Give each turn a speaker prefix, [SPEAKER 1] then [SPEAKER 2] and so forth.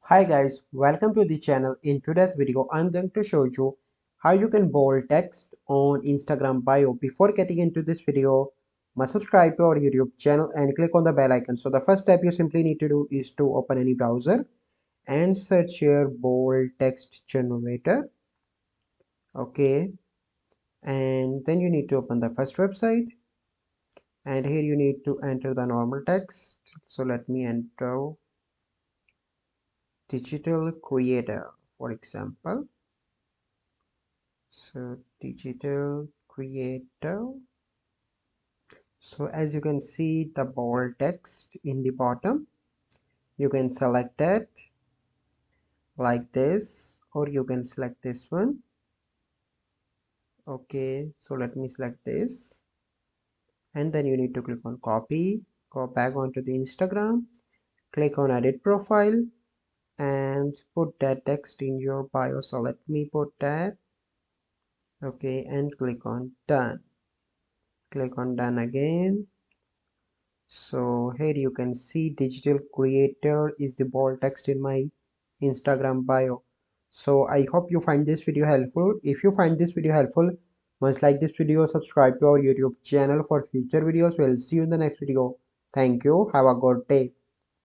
[SPEAKER 1] Hi guys, welcome to the channel. In today's video, I'm going to show you how you can bold text on Instagram bio. Before getting into this video, must subscribe to our YouTube channel and click on the bell icon. So the first step you simply need to do is to open any browser and search your bold text generator. Okay, and then you need to open the first website, and here you need to enter the normal text. So let me enter digital creator, for example. So digital creator. So as you can see the bold text in the bottom, you can select it like this, or you can select this one. Okay, so let me select this, and then you need to click on copy, go back onto the Instagram, click on edit profile, and put that text in your bio. So let me put that. Okay, and click on done. Click on done again. So here you can see digital creator is the bold text in my Instagram bio. So I hope you find this video helpful. If you find this video helpful, must like this video, subscribe to our YouTube channel for future videos. We'll see you in the next video. Thank you. Have a good day.